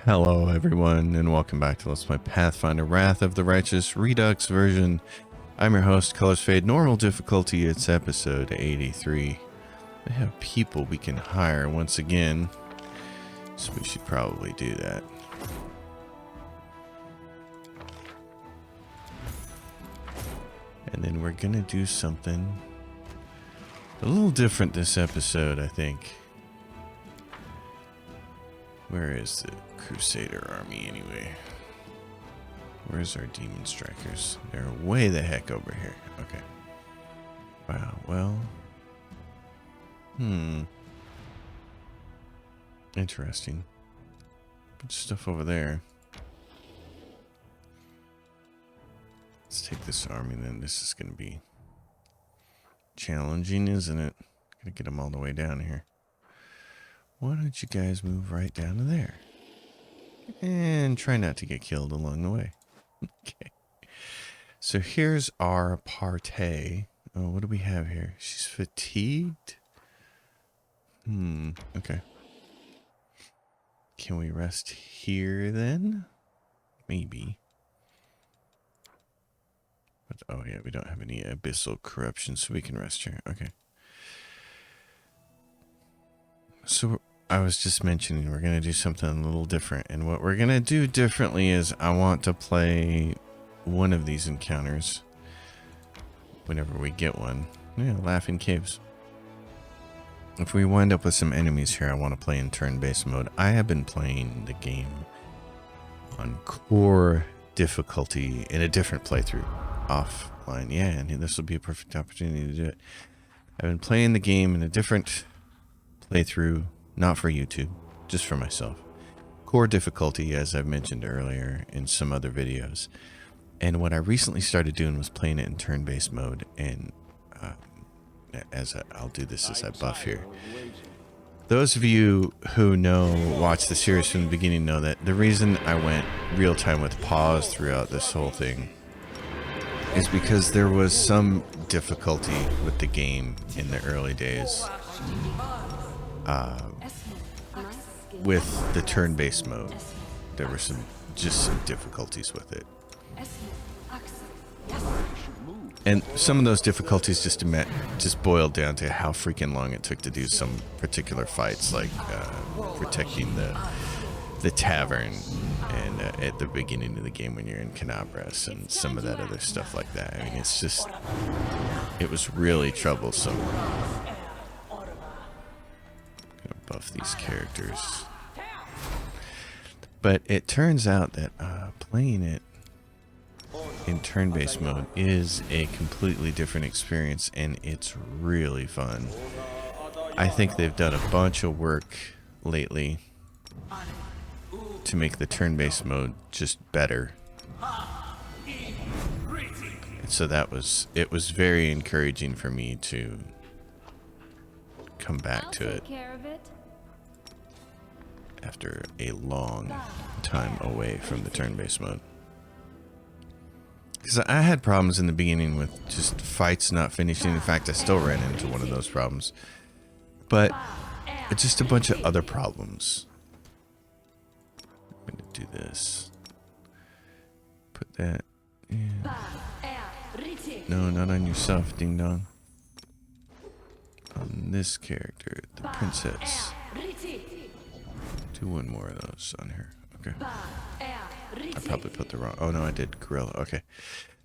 Hello everyone, and welcome back to Let's Play Pathfinder Wrath of the Righteous Redux version. I'm your host, Colors Fade. Normal difficulty, it's episode 83. We have people we can hire once again, so we should probably do that. And then we're gonna do something a little different this episode, I think. Where is the Crusader army anyway? Where's our demon strikers? They're way the heck over here. Okay. Wow, well. Interesting. Bunch of stuff over there. Let's take this army then. This is going to be challenging, isn't it? Gonna get them all the way down here. Why don't you guys move right down to there? And try not to get killed along the way. Okay. So here's our party. Oh, what do we have here? She's fatigued? Okay. Can we rest here then? Maybe. But, oh yeah, we don't have any abyssal corruption, so we can rest here. Okay. So I was just mentioning we're going to do something a little different. And what we're going to do differently is I want to play one of these encounters whenever we get one. Yeah, Laughing Caves. If we wind up with some enemies here, I want to play in turn-based mode. I have been playing the game on core difficulty in a different playthrough. Offline. Yeah, and this will be a perfect opportunity to do it. I've been playing the game in a different playthrough, not for YouTube, just for myself. Core difficulty, as I've mentioned earlier in some other videos. And what I recently started doing was playing it in turn-based mode. And I'll do this as I buff here. Those of you who watch the series from the beginning know that the reason I went real-time with pause throughout this whole thing is because there was some difficulty with the game in the early days. With the turn-based mode, there were some difficulties with it, and some of those difficulties just boiled down to how freaking long it took to do some particular fights, like protecting the tavern, and at the beginning of the game when you're in Canabras, and some of that other stuff like that. I mean, it was really troublesome. Buff these characters. But it turns out that playing it in turn-based mode is a completely different experience, and it's really fun. I think they've done a bunch of work lately to make the turn-based mode just better. And so it was very encouraging for me to come back to it after a long time away from the turn-based mode. Because I had problems in the beginning with just fights not finishing. In fact, I still ran into one of those problems. But just a bunch of other problems. I'm going to do this. Put that in. No, not on yourself, ding dong. On this character, the princess. Do one more of those on her. Okay. I probably put the wrong. Oh no, I did gorilla. Okay.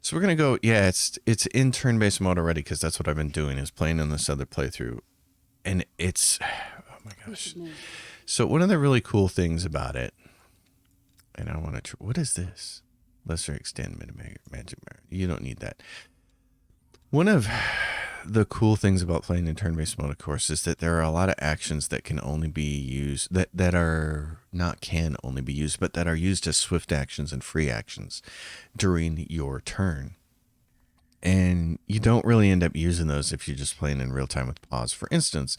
So we're gonna go. Yeah, it's in turn-based mode already, because that's what I've been doing, is playing on this other playthrough, and it's, oh my gosh. So one of the really cool things about it, and I want to. What is this? Lesser extend magic mirror. You don't need that. One of the cool things about playing in turn-based mode, of course, is that there are a lot of actions that can only be used, that are not can only be used, but that are used as swift actions and free actions during your turn. And you don't really end up using those if you're just playing in real time with pause. For instance,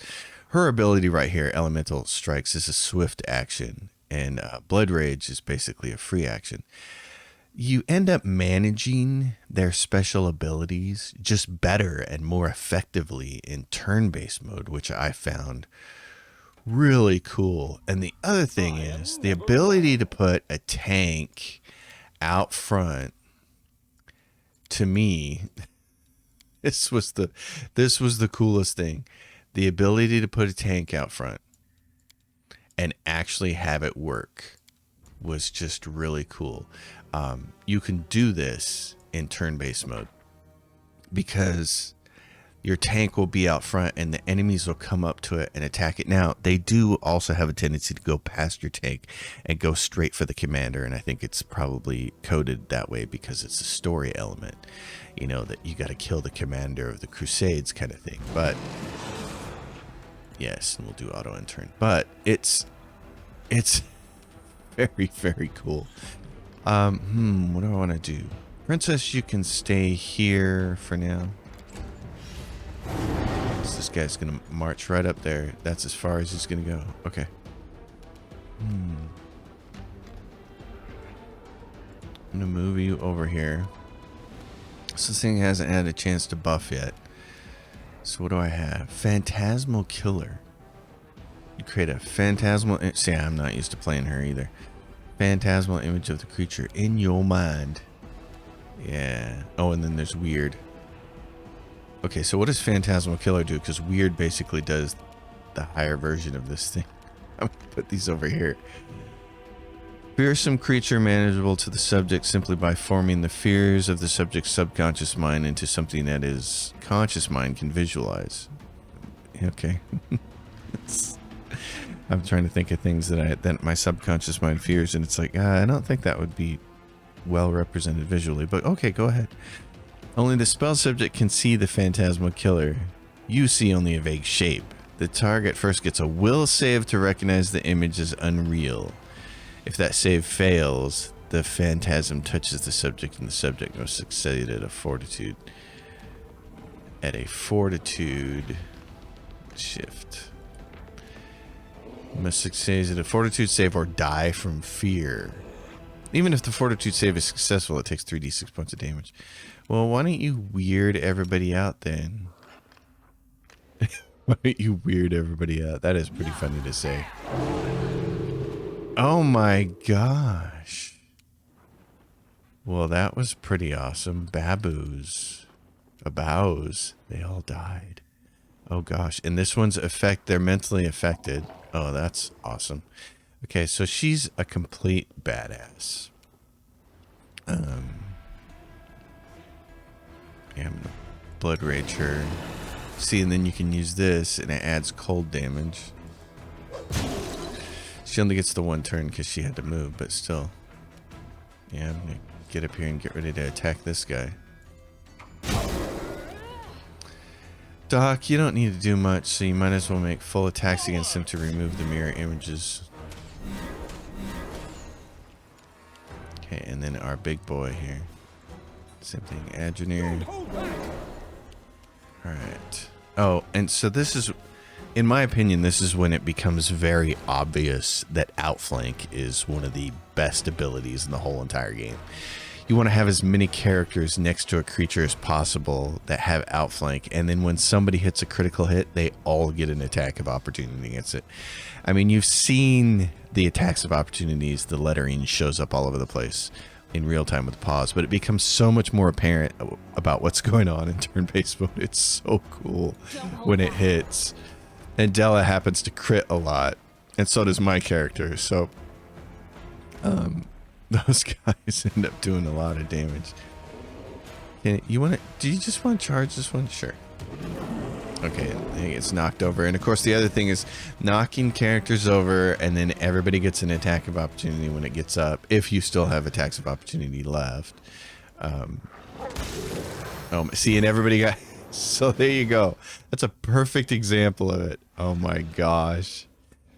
her ability right here, Elemental Strikes, is a swift action, and Blood Rage is basically a free action. You end up managing their special abilities just better and more effectively in turn-based mode, which I found Really cool. And the other thing is the ability to put a tank out front. To me, this was the coolest thing. The ability to put a tank out front and actually have it work was just really cool. You can do this in turn-based mode because your tank will be out front and the enemies will come up to it and attack it. Now, they do also have a tendency to go past your tank and go straight for the commander, and I think it's probably coded that way because it's a story element, you know, that you got to kill the commander of the Crusades kind of thing. But yes, and we'll do auto in turn. But it's very, very cool. What do I want to do? Princess, you can stay here for now. So this guy's gonna march right up there. That's as far as he's gonna go. Okay. I'm gonna move you over here. So this thing hasn't had a chance to buff yet. So what do I have? Phantasmal Killer. You create a phantasmal... See, I'm not used to playing her either. Phantasmal image of the creature in your mind. Yeah. Oh, and then there's Weird. Okay, so what does Phantasmal Killer do? Because Weird basically does the higher version of this thing. I'm going to put these over here. Fearsome creature manageable to the subject simply by forming the fears of the subject's subconscious mind into something that his conscious mind can visualize. Okay. I'm trying to think of things that my subconscious mind fears, and it's like, I don't think that would be well represented visually, but okay, go ahead. Only the spell subject can see the Phantasmal Killer. You see only a vague shape. The target first gets a will save to recognize the image as unreal. If that save fails, the phantasm touches the subject and the subject must succeed at a fortitude. Shift. Must succeed at a fortitude save or die from fear. Even if the fortitude save is successful, it takes 3d6 points of damage. Well, why don't you weird everybody out then? Why don't you weird everybody out? That is pretty funny to say. Oh my gosh. Well, that was pretty awesome. Baboos. They all died. Oh gosh. And this one's they're mentally affected. Oh, that's awesome. Okay, so she's a complete badass. Yeah, I'm gonna blood rage her. See, and then you can use this, and it adds cold damage. She only gets the one turn because she had to move, but still. Yeah, I'm gonna get up here and get ready to attack this guy. Doc, you don't need to do much, so you might as well make full attacks against him to remove the mirror images. Okay, and then our big boy here. Same thing, Adrenir. Alright. Oh, and so this is, in my opinion, this is when it becomes very obvious that Outflank is one of the best abilities in the whole entire game. You want to have as many characters next to a creature as possible that have Outflank, and then when somebody hits a critical hit, they all get an attack of opportunity against it. I mean, you've seen the attacks of opportunities, the lettering shows up all over the place in real time with pause, but it becomes so much more apparent about what's going on in turn-based mode. It's so cool when it hits. And Della happens to crit a lot, and so does my character, so those guys end up doing a lot of damage. Do you just want to charge this one? Sure. Okay, it gets knocked over. And of course the other thing is knocking characters over, and then everybody gets an attack of opportunity when it gets up, if you still have attacks of opportunity left. See, and everybody got... So there you go. That's a perfect example of it. Oh my gosh.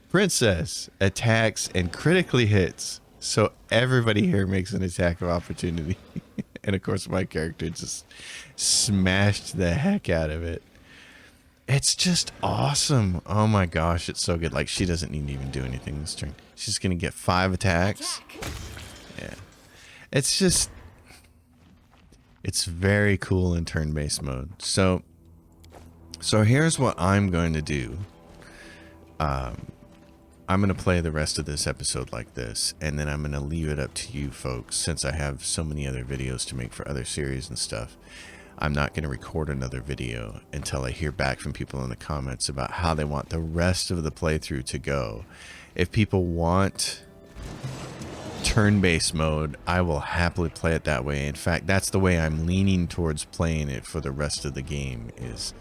Princess attacks and critically hits. So everybody here makes an attack of opportunity. And of course my character just smashed the heck out of it. It's just awesome. Oh my gosh, it's so good. Like, she doesn't need to even do anything this turn. She's gonna get 5 attacks. Yeah. It's just... It's very cool in turn-based mode. So here's what I'm going to do. I'm going to play the rest of this episode like this, and then I'm going to leave it up to you folks, since I have so many other videos to make for other series and stuff. I'm not going to record another video until I hear back from people in the comments about how they want the rest of the playthrough to go. If people want turn-based mode, I will happily play it that way. In fact, that's the way I'm leaning towards playing it for the rest of the game, is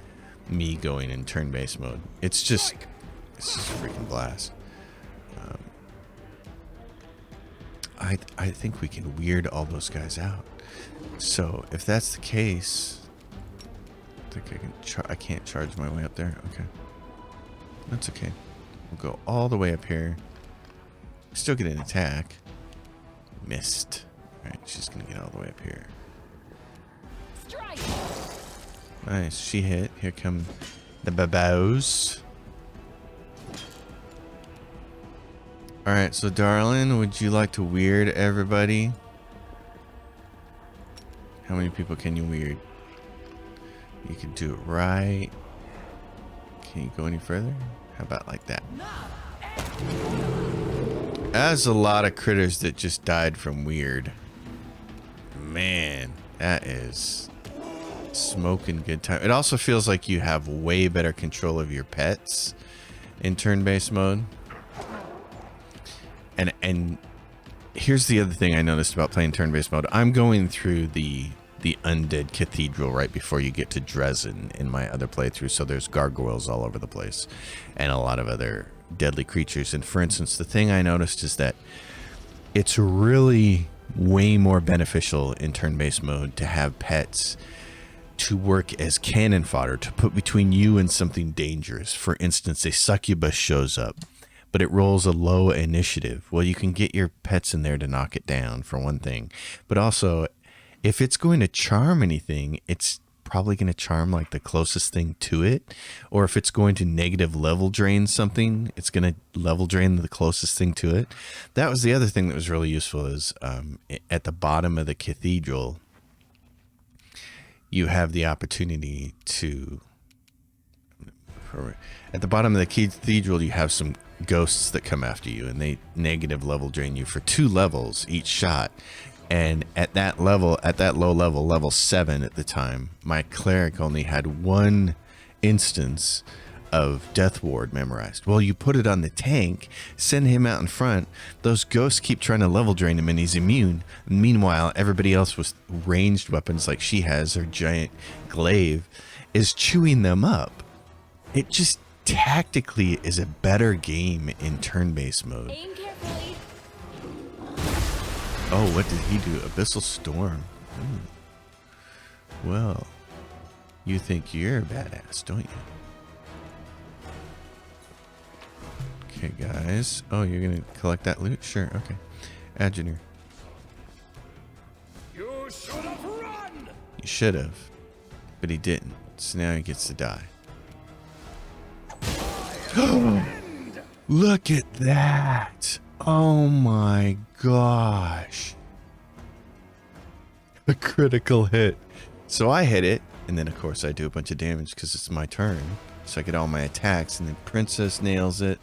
me going in turn-based mode. It's just a freaking blast. I think we can weird all those guys out. So if that's the case, I think I can't charge my way up there. Okay, that's okay. We'll go all the way up here. Still get an attack. Missed. All right, she's gonna get all the way up here. Strike. Nice, she hit. Here come the babos. All right, so darling, would you like to weird everybody? How many people can you weird? You can do it right. Can you go any further? How about like that? That's a lot of critters that just died from weird. Man, that is smoking good time. It also feels like you have way better control of your pets in turn-based mode. And here's the other thing I noticed about playing turn-based mode. I'm going through the undead cathedral right before you get to Dresden in my other playthrough, so there's gargoyles all over the place and a lot of other deadly creatures. And for instance, the thing I noticed is that it's really way more beneficial in turn-based mode to have pets to work as cannon fodder, to put between you and something dangerous. For instance, a succubus shows up, but it rolls a low initiative. Well, you can get your pets in there to knock it down, for one thing. But also, if it's going to charm anything, it's probably going to charm like the closest thing to it. Or if it's going to negative level drain something, it's going to level drain the closest thing to it. That was the other thing that was really useful, is at the bottom of the cathedral, you have the opportunity to... At the bottom of the cathedral, you have some ghosts that come after you, and they negative level drain you for 2 levels each shot. And at that level, at that low level, level 7 at the time, my cleric only had 1 instance of Death Ward memorized. Well, you put it on the tank, send him out in front, those ghosts keep trying to level drain him and he's immune. Meanwhile, everybody else with ranged weapons like she has, her giant glaive, is chewing them up. It just tactically is a better game in turn-based mode. Aim carefully. Oh, what did he do? Abyssal Storm. Well, you think you're a badass, don't you? Okay, guys. Oh, you're gonna collect that loot? Sure, okay. Adjutor. You should have run! He should have, but he didn't. So now he gets to die. Look at that! Oh my gosh. A critical hit. So I hit it, and then of course I do a bunch of damage because it's my turn. So I get all my attacks, and then Princess nails it.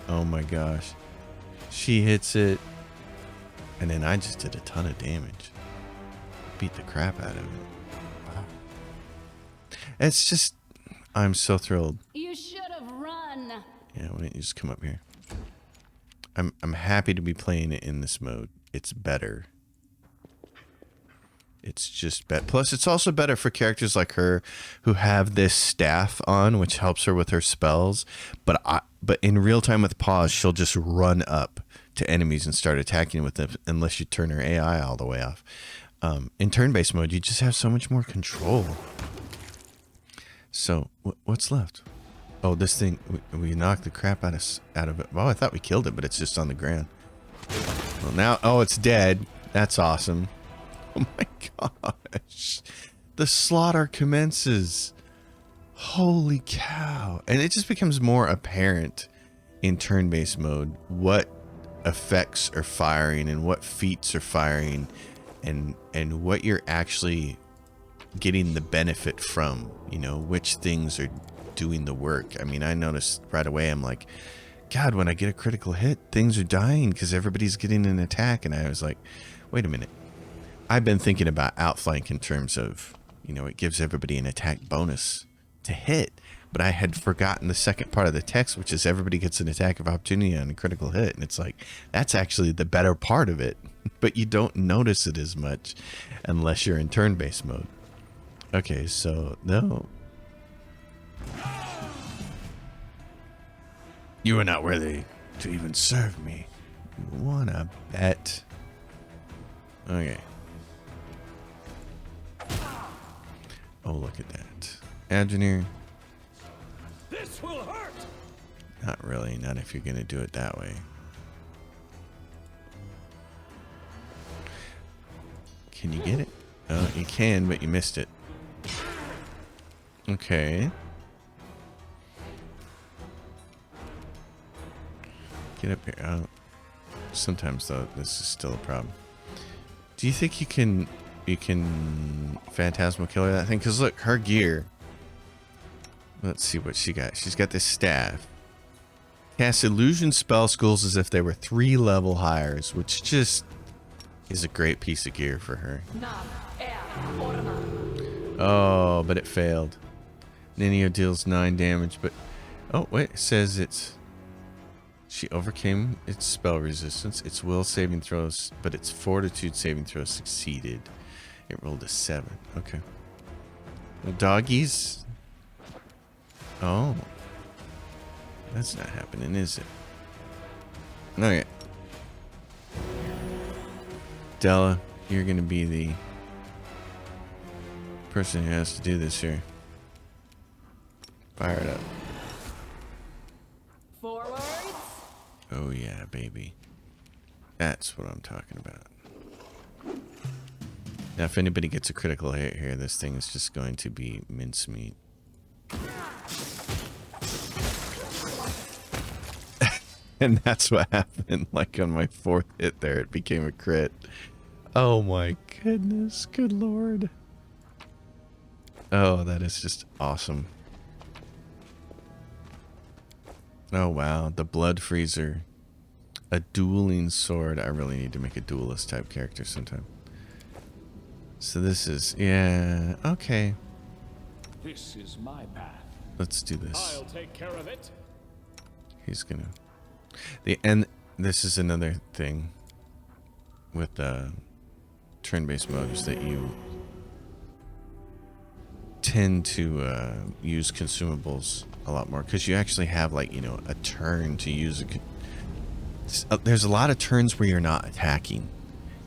Oh my gosh. She hits it. And then I just did a ton of damage. Beat the crap out of it. Wow. It's just, I'm so thrilled. You should have run. Yeah, why don't you just come up here? I'm happy to be playing it in this mode. It's better. It's just better. Plus, it's also better for characters like her who have this staff on, which helps her with her spells. But in real time with pause, she'll just run up to enemies and start attacking with them unless you turn her AI all the way off. In turn-based mode, you just have so much more control. So, what's left? Oh, this thing, we knocked the crap out of it. Oh, I thought we killed it, but it's just on the ground. Well, now, oh, it's dead. That's awesome. Oh my gosh. The slaughter commences. Holy cow. And it just becomes more apparent in turn-based mode what effects are firing and what feats are firing and what you're actually getting the benefit from, you know, which things are doing the work. I mean, I noticed right away, I'm like, God, when I get a critical hit, things are dying because everybody's getting an attack. And I was like, wait a minute. I've been thinking about outflank in terms of, you know, it gives everybody an attack bonus to hit. But I had forgotten the second part of the text, which is everybody gets an attack of opportunity on a critical hit. And it's like, that's actually the better part of it. But you don't notice it as much unless you're in turn-based mode. Okay, so, no. You are not worthy to even serve me. You wanna bet? Okay. Oh, look at that. Engineer. This will hurt. Not really. Not if you're gonna do it that way. Can you get it? Oh, you can, but you missed it. Okay. Get up here. Oh. Sometimes though, this is still a problem. Do you think you can Phantasmal Killer that thing? Because look, her gear. Let's see what she got. She's got this staff. Cast illusion spell schools as if they were 3 level higher, which just is a great piece of gear for her. Oh, but it failed. Ninio deals 9 damage, but oh wait, it says it's she overcame its spell resistance, its will saving throws, but its fortitude saving throws succeeded. It rolled a 7. Okay. Well, doggies. Oh. That's not happening, is it? Okay. Della, you're going to be the person who has to do this here. Fire it up. Forwards. Oh yeah, baby. That's what I'm talking about. Now, if anybody gets a critical hit here, this thing is just going to be mincemeat. And that's what happened. Like on my 4th hit there, it became a crit. Oh my goodness. Good lord. Oh, that is just awesome. Oh wow, the Blood Freezer. A dueling sword. I really need to make a duelist type character sometime. So this is, yeah, okay. This is my path. Let's do this. I'll take care of it. He's gonna. And this is another thing with turn-based mode is that you tend to use consumables a lot more because you actually have, like, you know, a turn to use there's a lot of turns where you're not attacking,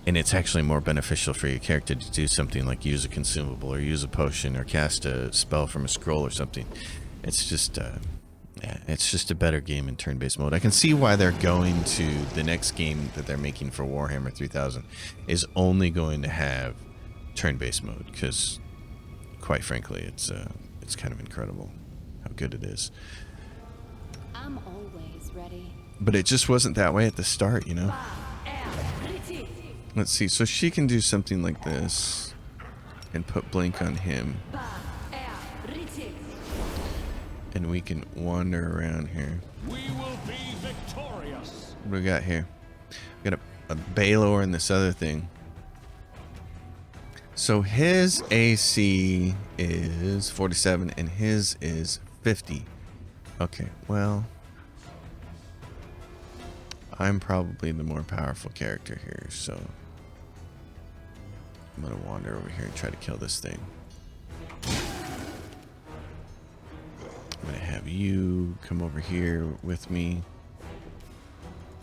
and it's actually more beneficial for your character to do something like use a consumable or use a potion or cast a spell from a scroll or something. It's just yeah, it's just a better game in turn-based mode. I can see why they're going to the next game that they're making for Warhammer 3000 is only going to have turn-based mode, because quite frankly, it's kind of incredible how good it is. I'm always ready. But it just wasn't that way at the start, you know? Let's see. So she can do something like this and put blink on him. And we can wander around here. We will be victorious. What do we got here? We got a Baylor and this other thing. So his AC is 47 and his is 50. Okay, well, I'm probably the more powerful character here, so I'm gonna wander over here and try to kill this thing. I'm gonna have you come over here with me.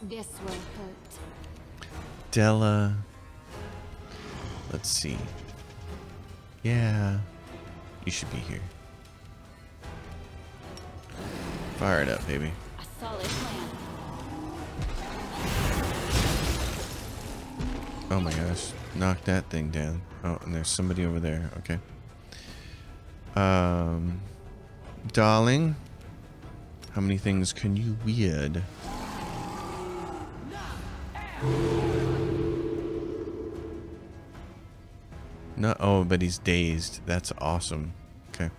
This will hurt. Della. Let's see. Yeah, you should be here. Fire it up, baby. A solid plan. Oh my gosh. Knock that thing down. Oh, and there's somebody over there. Okay. Darling, how many things can you wield? No, oh, but he's dazed. That's awesome. Okay.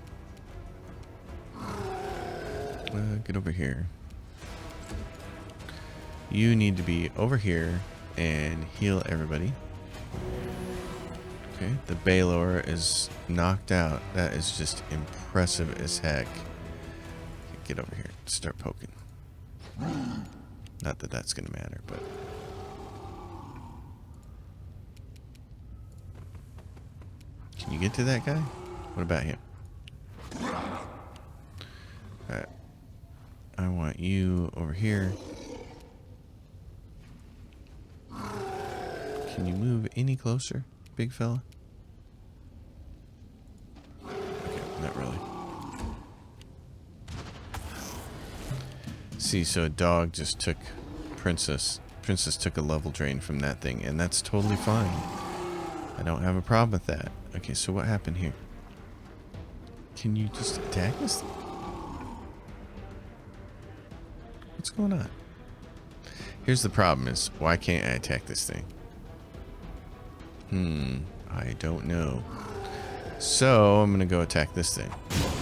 Get over here. You need to be over here and heal everybody. Okay, the Baylor is knocked out. That is just impressive as heck. Okay, get over here. Start poking. Not that that's going to matter, but... Can you get to that guy? What about him? Alright. I want you over here. Can you move any closer, big fella? Okay, not really. See, so a dog just took Princess. Princess took a level drain from that thing, and that's totally fine. I don't have a problem with that. Okay, so what happened here? Can you just attack this thing? What's going on? Here's the problem is, why can't I attack this thing? I don't know. So, I'm gonna go attack this thing.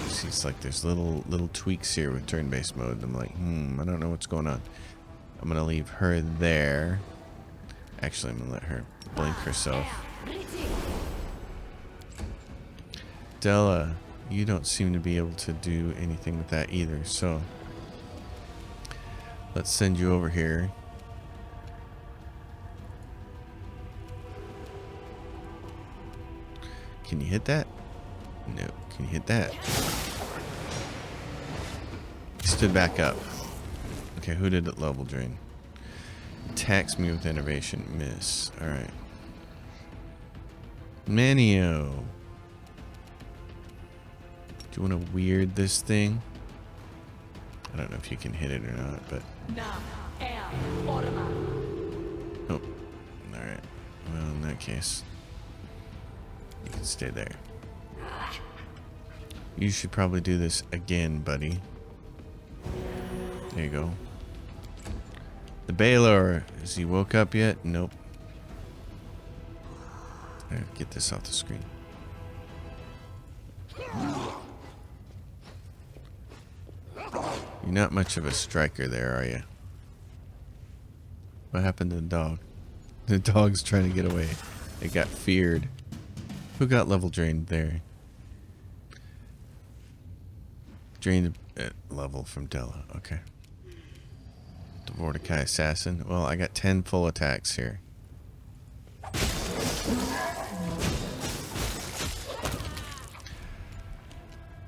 See, it's like there's little tweaks here with turn-based mode. I'm like, I don't know what's going on. I'm gonna leave her there. Actually, I'm gonna let her blink herself. Della, you don't seem to be able to do anything with that either, so let's send you over here. Can you hit that? No. Can you hit that? He stood back up. Okay, who did it level drain? Attacks me with innovation. Miss. Alright. Manio. Do you want to weird this thing? I don't know if you can hit it or not, but... Oh. Alright. Well, in that case... You can stay there. You should probably do this again, buddy. There you go. The Baylor. Has he woke up yet? Nope. Alright, get this off the screen. You're not much of a striker there, are you? What happened to the dog? The dog's trying to get away. It got feared. Who got level drained there? Drained level from Della. Okay. The Mordecai Assassin. Well, I got 10 full attacks here.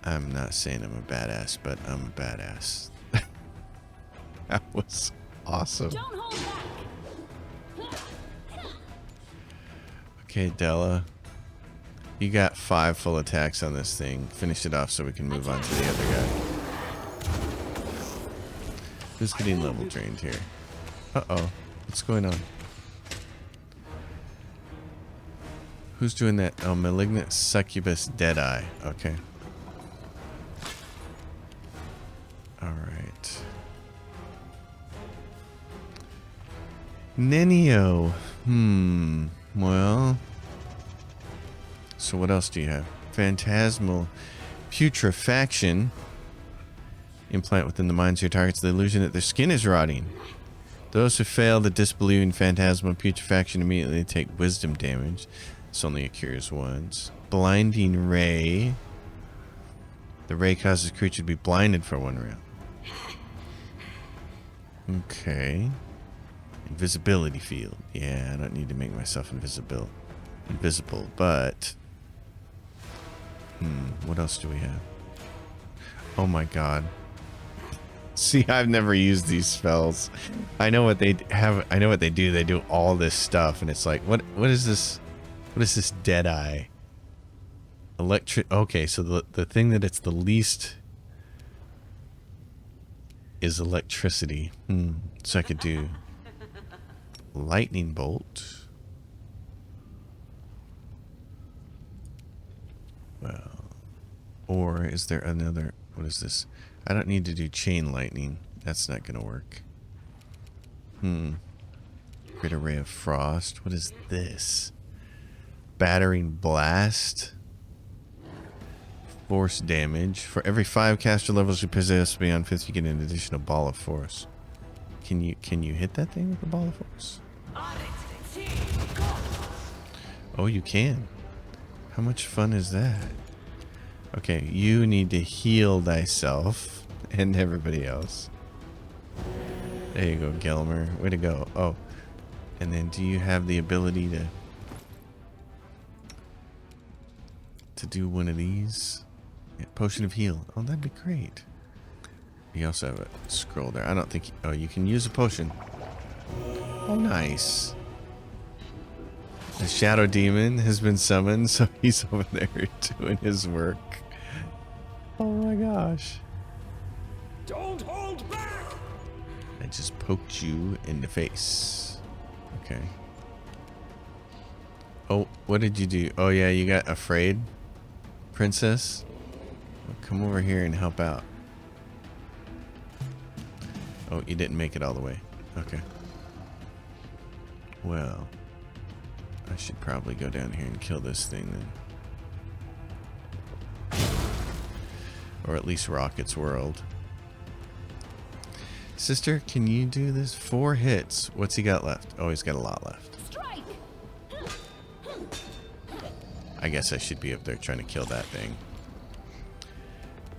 I'm not saying I'm a badass, but I'm a badass. That was awesome. Don't hold back. Okay, Della. You got 5 full attacks on this thing. Finish it off so we can move on to the other guy. Who's getting level drained here? Uh-oh. What's going on? Who's doing that? Oh, Malignant Succubus Deadeye. Okay. Alright. Nenio. Well... So what else do you have? Phantasmal Putrefaction. Implant within the minds of your targets the illusion that their skin is rotting. Those who fail to disbelieve in Phantasmal Putrefaction immediately take wisdom damage. It's only occurs once. Blinding Ray. The ray causes the creature to be blinded for 1 round. Okay. Invisibility field. Yeah, I don't need to make myself invisible, but... what else do we have? Oh my god. See, I've never used these spells. I know what they have. I know what they do. They do all this stuff, and it's like, what is this? What is this Deadeye? Okay, so the thing that it's the least is electricity. So I could do lightning bolt. Well, or is there another? What is this? I don't need to do chain lightning. That's not gonna work. Greater ray of frost. What is this? Battering blast. Force damage. For every 5 caster levels you possess beyond 5th, you get an additional ball of force. Can you hit that thing with a ball of force? Oh, you can. How much fun is that? Okay, you need to heal thyself and everybody else. There you go, Gilmer. Way to go. Oh, and then do you have the ability to do one of these? Yeah, potion of heal. Oh, that'd be great. You also have a scroll there. I don't think... Oh, you can use a potion. Oh, nice. The shadow demon has been summoned, so he's over there doing his work. Oh my gosh. Don't hold back! I just poked you in the face. Okay. Oh, what did you do? Oh yeah, you got afraid, princess? Well, come over here and help out. Oh, you didn't make it all the way. Okay. Well, I should probably go down here and kill this thing then. Or at least rock its world. Sister, can you do this? 4 hits. What's he got left? Oh, he's got a lot left. Strike. I guess I should be up there trying to kill that thing.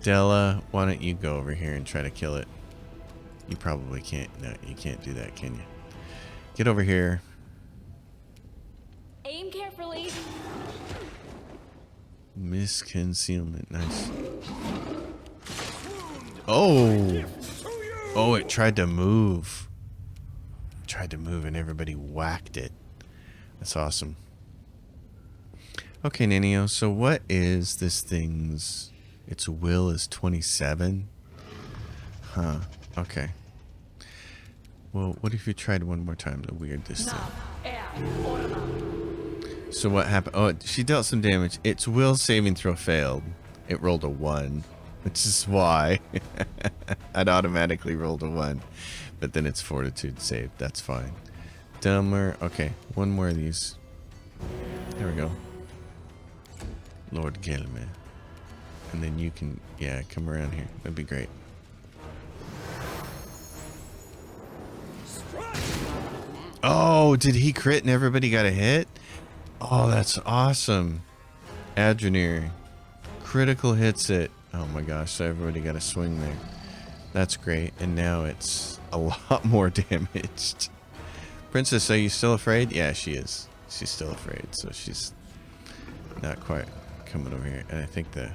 Della, why don't you go over here and try to kill it? You probably can't. No, you can't do that, can you? Get over here. Aim carefully. Misconcealment. Nice. Oh! Oh, it tried to move. It tried to move and everybody whacked it. That's awesome. Okay, Nanio, so what is this thing's... Its will is 27? Huh. Okay. Well, what if you tried one more time to weird this thing? So what happened? Oh, she dealt some damage. Its will saving throw failed. It rolled a 1, which is why I'd automatically rolled a 1. But then its fortitude saved. That's fine. Dumber. Okay, one more of these. There we go. Lord Gelme. And then you can, yeah, come around here. That'd be great. Oh, did he crit and everybody got a hit? Oh, that's awesome. Adrenir. Critical hits it. Oh my gosh, so everybody got a swing there. That's great. And now it's a lot more damaged. Princess, are you still afraid? Yeah, she is. She's still afraid, so she's not quite coming over here. And I think the...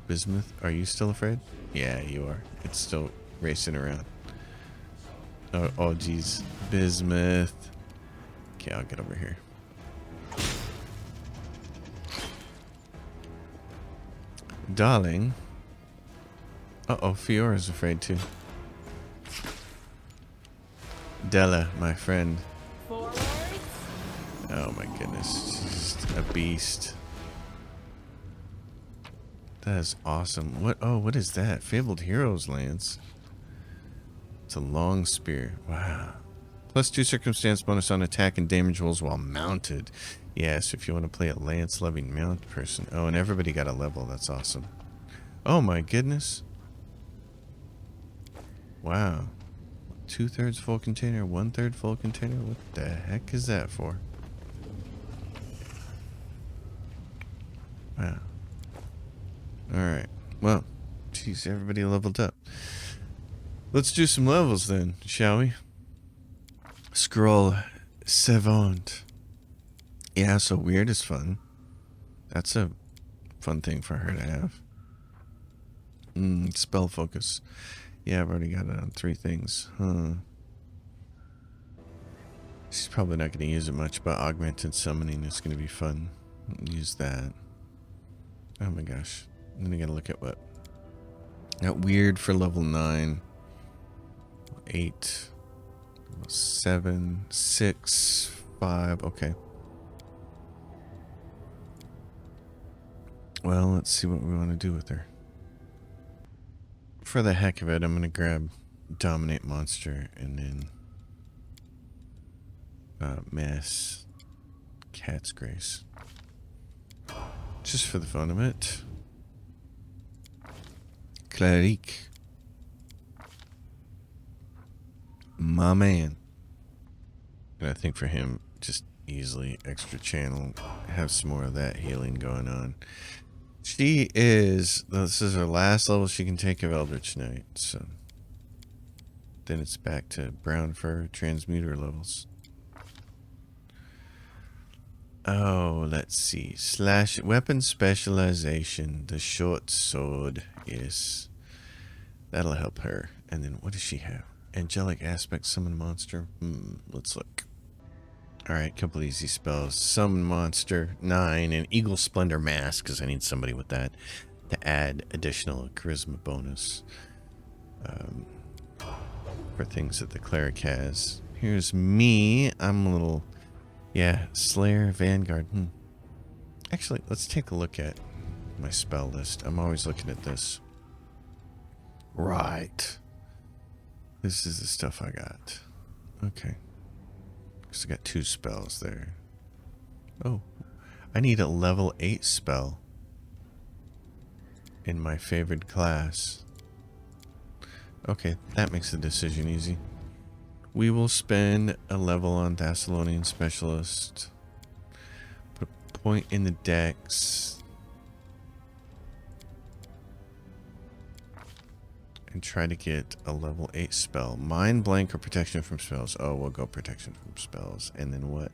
Bismuth, are you still afraid? Yeah, you are. It's still racing around. Oh, geez. Bismuth. Okay, I'll get over here. Darling. Uh-oh, Fiora's afraid too. Della, my friend. Forward. Oh my goodness. She's just a beast. That is awesome. What? Oh, what is that? Fabled Heroes Lance. It's a long spear. Wow. +2 circumstance bonus on attack and damage rolls while mounted. Yes, if you want to play a lance-loving mount person. Oh, and everybody got a level. That's awesome. Oh my goodness. Wow. 2/3 full container, 1/3 full container. What the heck is that for? Wow. Alright. Well, geez, everybody leveled up. Let's do some levels then, shall we? Scroll Savant. Yeah, so weird is fun. That's a fun thing for her to have. Spell focus. Yeah, I've already got it on 3 things. Huh. She's probably not going to use it much, but augmented summoning is going to be fun. Use that. Oh my gosh. Then I got to look at what. Got weird for level 9. 8. 7. 6. 5. Okay. Well, let's see what we want to do with her. For the heck of it, I'm going to grab Dominate Monster and then Mass Cat's Grace. Just for the fun of it. Cleric. My man. And I think for him, just easily extra channel, have some more of that healing going on. She is, this is her last level she can take of Eldritch Knight, so then it's back to brown fur transmuter levels. Oh, let's see. Slash weapon specialization, the short sword. Yes, that'll help her. And then what does she have? Angelic aspect, summon monster. Let's look. All right, couple easy spells. Summon monster 9 and Eagle Splendor Mask, because I need somebody with that to add additional charisma bonus for things that the cleric has. Here's me. I'm a little, yeah, Slayer, Vanguard. Actually, let's take a look at my spell list. I'm always looking at this. Right. This is the stuff I got. Okay. Because I got 2 spells there. Oh, I need a level 8 spell in my favored class. Okay, that makes the decision easy. We will spend a level on Thessalonian Specialist. Put a point in the dex. And try to get a level 8 spell. Mind blank or protection from spells. Oh, we'll go protection from spells. And then what?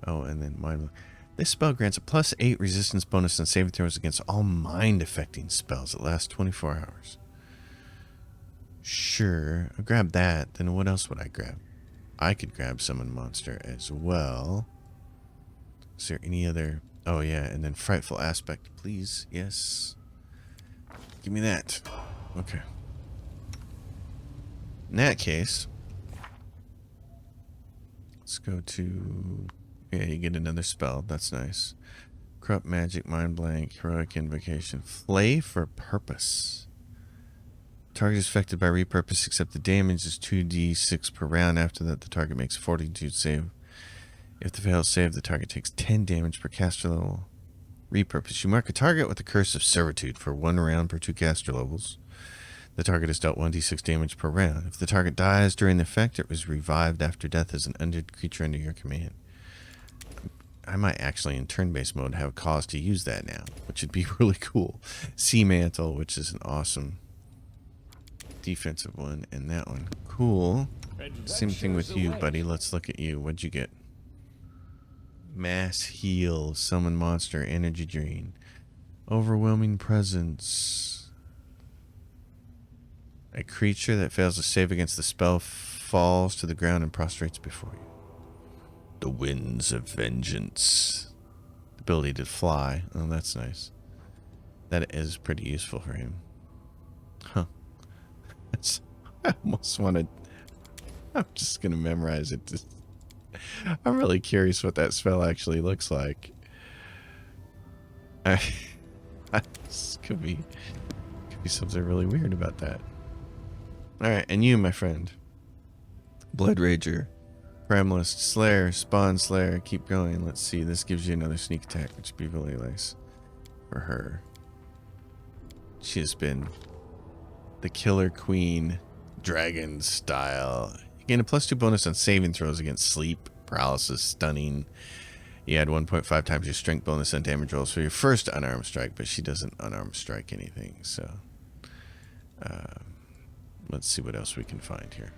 Oh, and then mind blank. This spell grants a +8 resistance bonus on saving throws against all mind affecting spells that last 24 hours. Sure, I'll grab that. Then what else would I grab? I could grab Summon Monster as well. Is there any other? Oh yeah, and then Frightful Aspect, please. Yes. Give me that. Okay. In that case, let's go to... Yeah, you get another spell. That's nice. Corrupt Magic, Mind Blank, Heroic Invocation. Flay for Purpose. Target is affected by repurpose, except the damage is 2d6 per round. After that, the target makes a fortitude save. If the fails save, the target takes 10 damage per caster level. Repurpose. You mark a target with the Curse of Servitude for 1 round per 2 caster levels. The target is dealt 1d6 damage per round. If the target dies during the effect, it was revived after death as an undead creature under your command. I might actually, in turn-based mode, have cause to use that now, which would be really cool. Sea Mantle, which is an awesome defensive one, and that one. Cool. Same thing with you, buddy. Let's look at you. What'd you get? Mass Heal, Summon Monster, Energy Drain, Overwhelming Presence. A creature that fails to save against the spell falls to the ground and prostrates before you. The Winds of Vengeance. The ability to fly. Oh, that's nice. That is pretty useful for him. Huh. I almost wanted... I'm just going to memorize it. I'm really curious what that spell actually looks like. This could be something really weird about that. Alright, and you, my friend. Blood Rager. Primalist, Slayer, Spawn Slayer. Keep going. Let's see. This gives you another sneak attack, which would be really nice for her. She has been the Killer Queen, dragon style. You gain a +2 bonus on saving throws against sleep, paralysis, stunning. You add 1.5 times your strength bonus on damage rolls for your first unarmed strike, but she doesn't unarmed strike anything, so... let's see what else we can find here.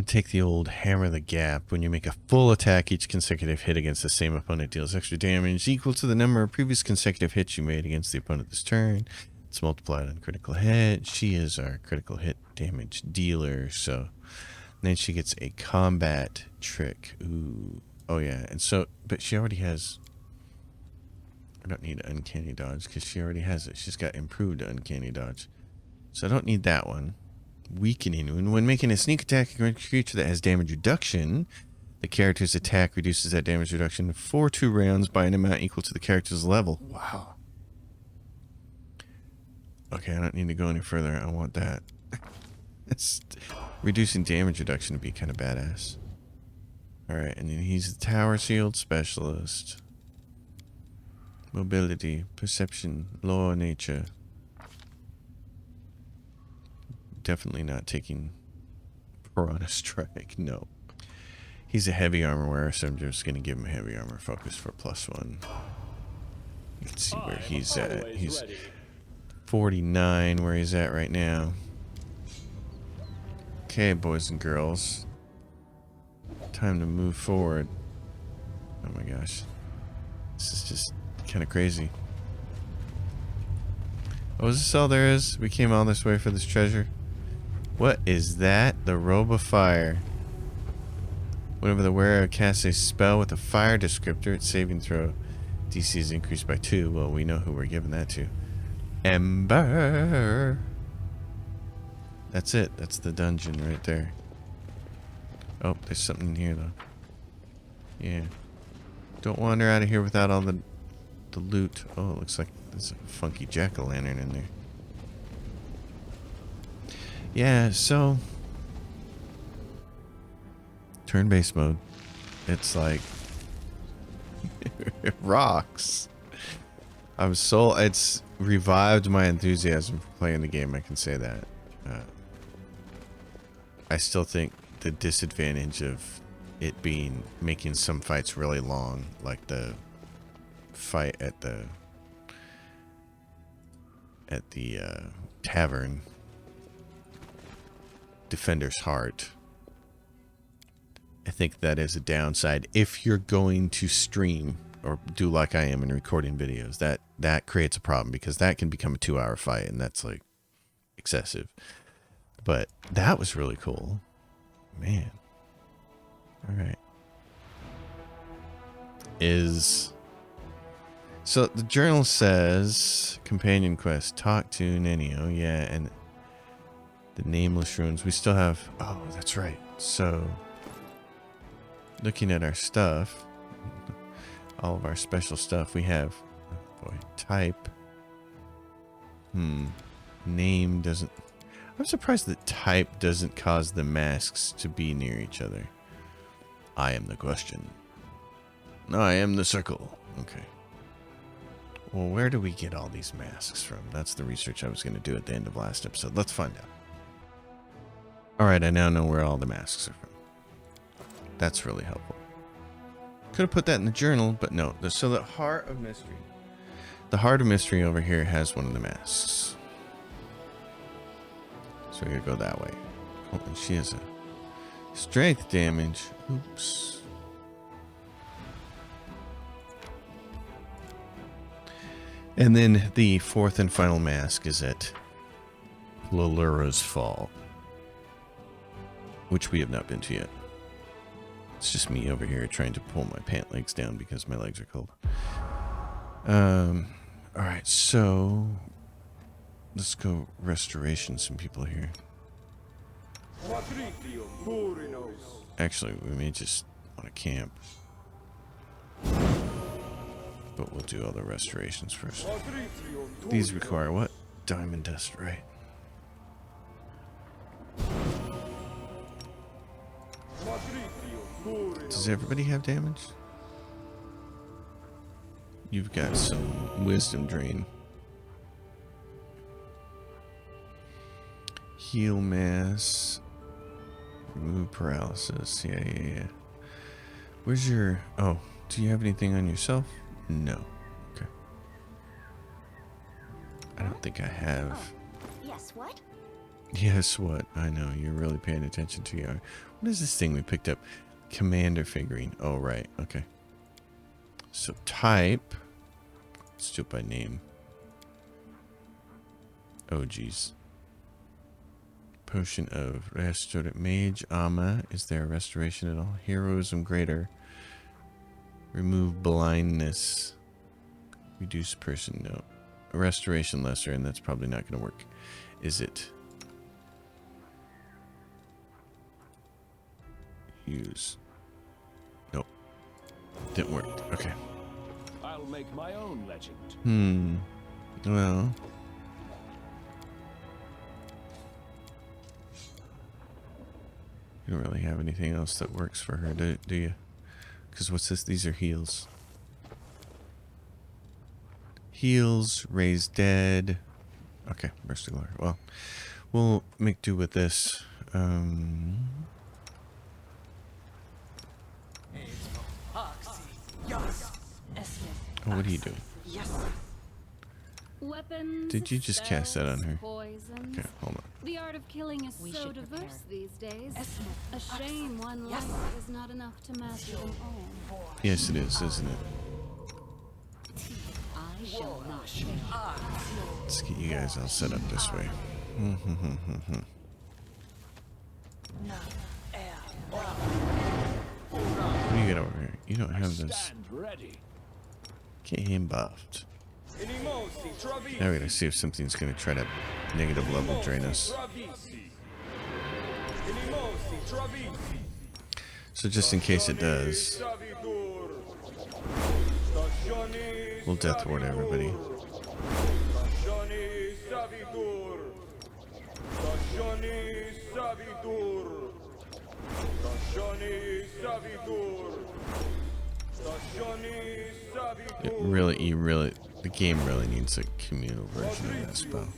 Take the old Hammer the Gap. When you make a full attack, each consecutive hit against the same opponent deals extra damage equal to the number of previous consecutive hits you made against the opponent this turn. It's multiplied on critical hit. She is our critical hit damage dealer, so then she gets a combat trick. Ooh. Oh yeah, and so, but she already has... I don't need Uncanny Dodge because she already has it. She's got improved Uncanny Dodge. So I don't need that one. Weakening. When making a sneak attack against a creature that has damage reduction, the character's attack reduces that damage reduction for 2 rounds by an amount equal to the character's level. Wow. Okay, I don't need to go any further. I want that. It's reducing damage reduction would be kind of badass. Alright, and then he's the Tower Shield Specialist. Mobility, Perception, Law of Nature. Definitely not taking Piranha Strike. No. He's a heavy armor wearer, so I'm just going to give him a heavy armor focus for +1. You can see where he's at. He's 49 where he's at right now. Okay, boys and girls. Time to move forward. Oh my gosh. This is just kind of crazy. Oh, is this all there is? We came all this way for this treasure? What is that? The Robe of Fire. Whenever the wearer casts a spell with a fire descriptor, its saving throw DC is increased by 2. Well, we know who we're giving that to. Ember. That's it. That's the dungeon right there. Oh, there's something in here, though. Yeah. Don't wander out of here without all the loot. Oh, it looks like there's a funky jack-o'-lantern in there. Yeah, so... turn-based mode. It's like... it rocks. It's revived my enthusiasm for playing the game, I can say that. I still think the disadvantage of it making some fights really long, like the fight at the tavern, Defender's Heart. I think that is a downside if you're going to stream or do like I am in recording videos. That creates a problem because that can become a 2-hour fight, and that's like excessive. But that was really cool, man. All right. So the journal says companion quest, talk to Nenio, yeah, and the nameless ruins. We still have, oh, that's right. So looking at our stuff, all of our special stuff, we have, oh boy, type. Name doesn't, I'm surprised that type doesn't cause the masks to be near each other. I am the question. I am the circle. Okay. Well, where do we get all these masks from? That's the research I was going to do at the end of last episode. Let's find out. Alright, I now know where all the masks are from. That's really helpful. Could have put that in the journal, but no. So the Heart of Mystery. The Heart of Mystery over here has one of the masks. So we're going to go that way. Oh, and she has a strength damage. Oops. And then the fourth and final mask is at Lalura's Fall, which we have not been to yet. It's just me over here trying to pull my pant legs down because my legs are cold. Alright, so let's go restoration some people here. Actually, we may just want to camp. But we'll do all the restorations first. These require what? Diamond dust, right? Does everybody have damage? You've got some wisdom drain. Heal mass. Remove paralysis. Yeah. Where's your... oh, do you have anything on yourself? No. Okay. I don't think I have. Yes, what? Yes, what? I know. You're really paying attention to your... what is this thing we picked up? Commander figurine. Oh, right. Okay. So type... let's do it by name. Oh, geez. Potion of Restored Mage Ama. Is there a restoration at all? Heroism Greater. Remove blindness. Reduce person. No. Restoration lesser, and that's probably not going to work. Is it? Use. Nope. Didn't work. Okay. I'll make my own legend. Well. You don't really have anything else that works for her, do you? Because what's this? These are heals. Heals, raise dead. Okay, Mercy Glory. Well, we'll make do with this. Oh, what are you doing? Weapons, Did you just cast that on her? Poisons. Okay, hold on. The art of killing is so diverse these days. A shame one life is not enough to master them all. Yes, it is, isn't it? I shall not fail. Let's get you guys all set up this way. What do you got over here? You don't have this. Stand ready. Get him buffed. Now we're gonna see if something's gonna try to negative level drain us. So just in case it does, we'll death ward everybody. The game really needs a communal version of that spell.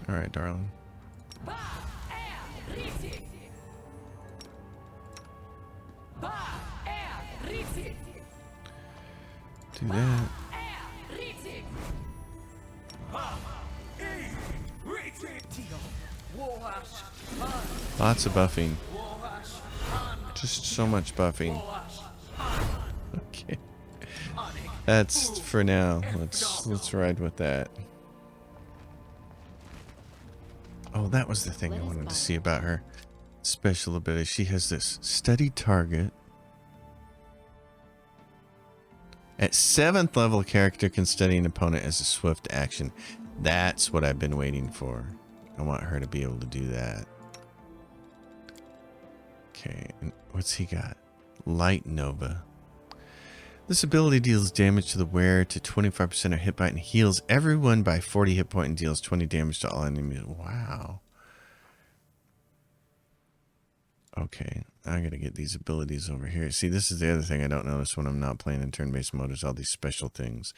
Alright, darling. Do that. Lots of buffing. Just so much buffing. Okay. That's for now. Let's ride with that. Oh, that was the thing I wanted to see about her special ability. She has this steady target. At 7th level, a character can study an opponent as a swift action. That's what I've been waiting for. I want her to be able to do that. Okay, and what's he got? Light Nova. This ability deals damage to the wearer to 25% of hit point and heals everyone by 40 hit point and deals 20 damage to all enemies. Wow. Okay, I gotta get these abilities over here. See, this is the other thing I don't notice when I'm not playing in turn-based mode is all these special things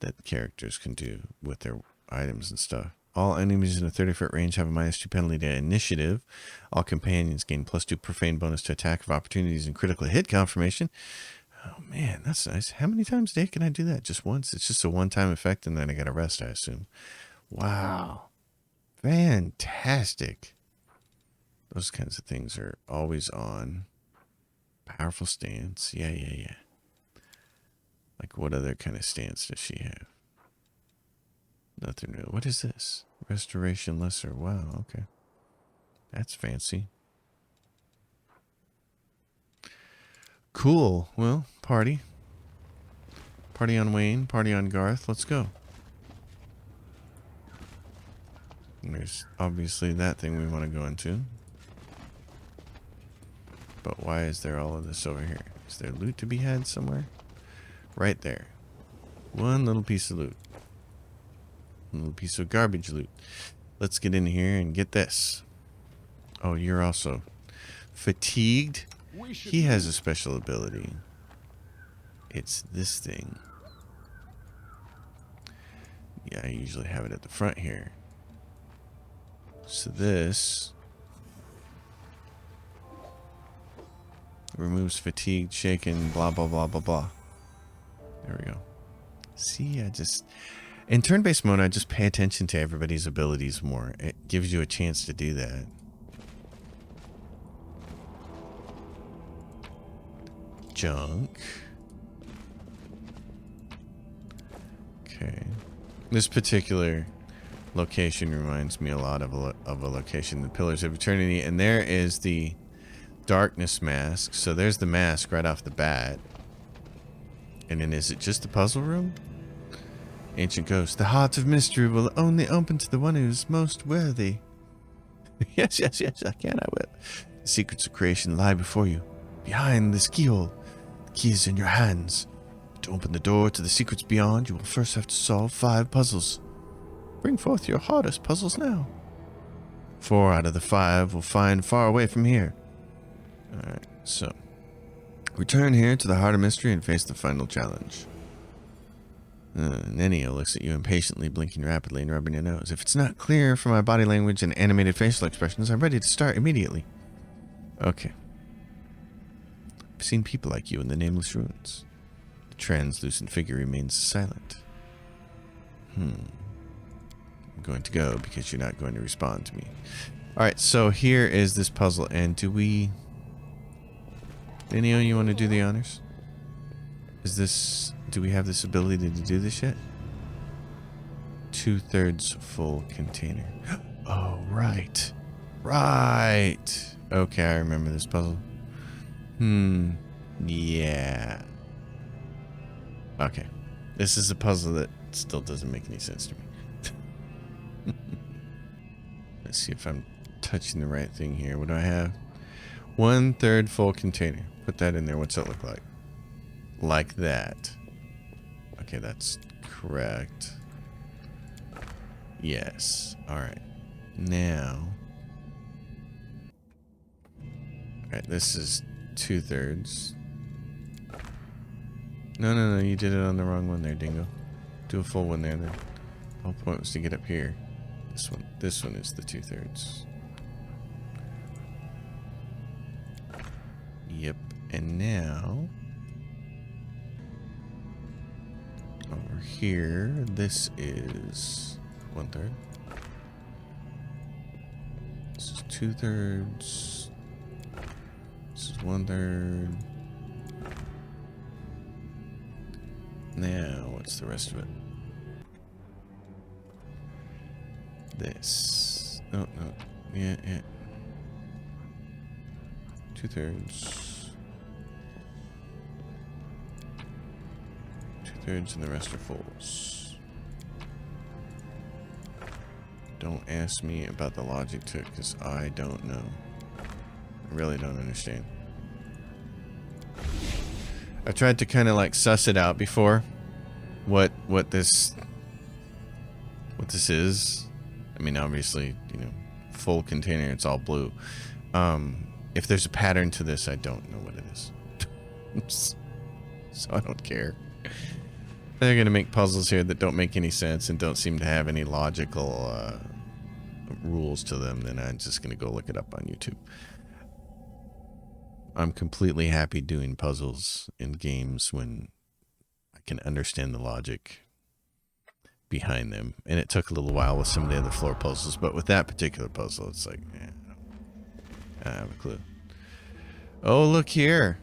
that characters can do with their items and stuff. All enemies in a 30-foot range have a -2 penalty to initiative. All companions gain +2 profane bonus to attack of opportunities and critical hit confirmation. Oh man, that's nice. How many times a day can I do that? Just once? It's just a one-time effect and then I gotta rest, I assume. Wow. Fantastic. Those kinds of things are always on. Powerful stance. Yeah. Like what other kind of stance does she have? Nothing real. What is this? Restoration lesser. Wow, okay. That's fancy. Cool. Well, party. Party on Wayne. Party on Garth. Let's go. And there's obviously that thing we want to go into. But why is there all of this over here? Is there loot to be had somewhere? Right there. One little piece of loot. One little piece of garbage loot. Let's get in here and get this. Oh, you're also fatigued? He has a special ability. It's this thing. Yeah, I usually have it at the front here. So this removes fatigue, shaken, blah, blah, blah, blah, blah. There we go. See, in turn-based mode, I just pay attention to everybody's abilities more. It gives you a chance to do that. Junk. Okay. This particular location reminds me a lot of a location, the Pillars of Eternity, and there is the Darkness Mask. So there's the mask right off the bat. And then is it just the puzzle room? Ancient Ghost. The heart of mystery will only open to the one who is most worthy. Yes, I can, I will. The secrets of creation lie before you. Behind this keyhole. The key is in your hands. To open the door to the secrets beyond, you will first have to solve 5 puzzles. Bring forth your hardest puzzles now. 4 out of the 5 will find far away from here. Alright, so return here to the heart of mystery and face the final challenge. Nenio looks at you impatiently, blinking rapidly and rubbing your nose. If it's not clear from my body language and animated facial expressions, I'm ready to start immediately. Okay. I've seen people like you in the nameless ruins. The translucent figure remains silent. I'm going to go because you're not going to respond to me. Alright, so here is this puzzle, and do we... Nenio, you want to do the honors? Is this... Do we have this ability to do this yet? 2/3 full container. Oh, right. Right. Okay, I remember this puzzle. Yeah. Okay. This is a puzzle that still doesn't make any sense to me. Let's see if I'm touching the right thing here. What do I have? 1/3 full container. Put that in there. What's that look like? Like that. Okay, that's correct. Yes. Alright. Now. Alright, this is 2/3. No, you did it on the wrong one there, Dingo. Do a full one there then. The whole point was to get up here. This one is the 2/3. Yep. And now over here, this is 1/3. This is 2/3. This is 1/3. Now, what's the rest of it? This. Oh, no. Yeah. 2/3. 2/3 and the rest are fulls. Don't ask me about the logic to it, because I don't know. I really don't understand. I've tried to kind of like suss it out before. What this is. I mean, obviously, you know, full container, it's all blue. If there's a pattern to this, I don't know what it is. So I don't care. They're going to make puzzles here that don't make any sense and don't seem to have any logical rules to them, then I'm just going to go look it up on YouTube. I'm completely happy doing puzzles in games when I can understand the logic behind them. And it took a little while with some of the other floor puzzles, but with that particular puzzle, it's like, I don't have a clue. Oh, look here.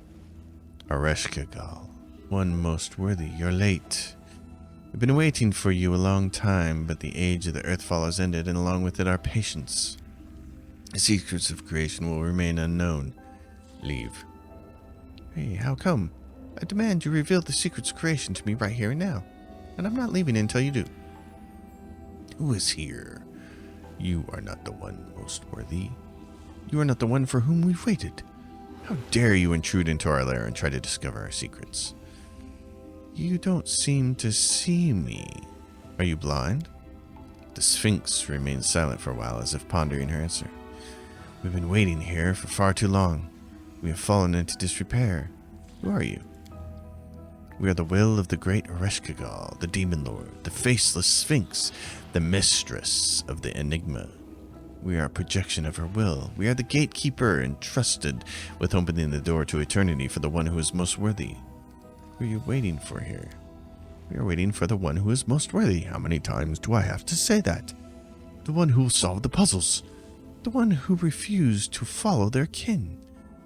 Ereshkigal. One most worthy. You're late. We've been waiting for you a long time, but the age of the Earthfall has ended, and along with it our patience. The secrets of creation will remain unknown. Leave. Hey, how come? I demand you reveal the secrets of creation to me right here and now. And I'm not leaving until you do. Who is here? You are not the one most worthy. You are not the one for whom we've waited. How dare you intrude into our lair and try to discover our secrets? You don't seem to see me. Are you blind? The Sphinx remained silent for a while, as if pondering her answer. We've been waiting here for far too long. We have fallen into disrepair. Who are you? We are the will of the great Ereshkigal, the demon lord, the faceless Sphinx, the mistress of the enigma. We are a projection of her will. We are the gatekeeper entrusted with opening the door to eternity for the one who is most worthy. Who are you waiting for here? We are waiting for the one who is most worthy. How many times do I have to say that? The one who will solve the puzzles. The one who refused to follow their kin.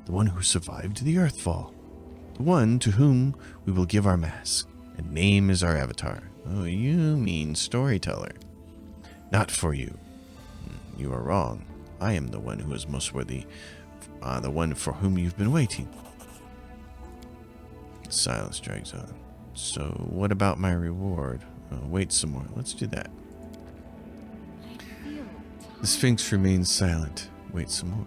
The one who survived the Earthfall. The one to whom we will give our mask and name as our avatar. Oh, you mean storyteller. Not for you. You are wrong. I am the one who is most worthy. The one for whom you've been waiting. Silence drags on. So, what about my reward? Wait some more. Let's do that. The Sphinx remains silent. Wait some more.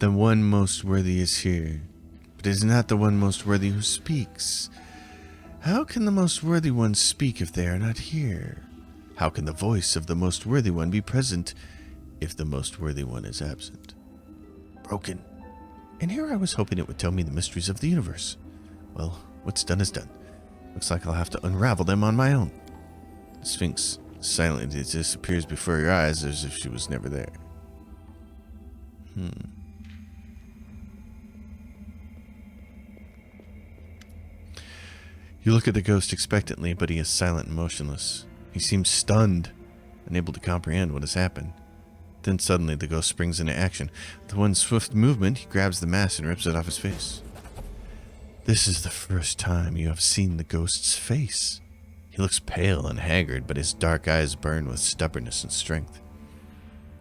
The one most worthy is here, but it is not the one most worthy who speaks. How can the most worthy one speak if they are not here? How can the voice of the most worthy one be present if the most worthy one is absent? Broken. And here I was hoping it would tell me the mysteries of the universe. Well, What's done is done. Looks like I'll have to unravel them on my own. The Sphinx silently disappears before your eyes as if she was never there. You look at the ghost expectantly, but he is silent and motionless. He seems stunned, unable to comprehend what has happened. Then suddenly the ghost springs into action. With one swift movement, he grabs the mask and rips it off his face. This is the first time you have seen the ghost's face. He looks pale and haggard, but his dark eyes burn with stubbornness and strength.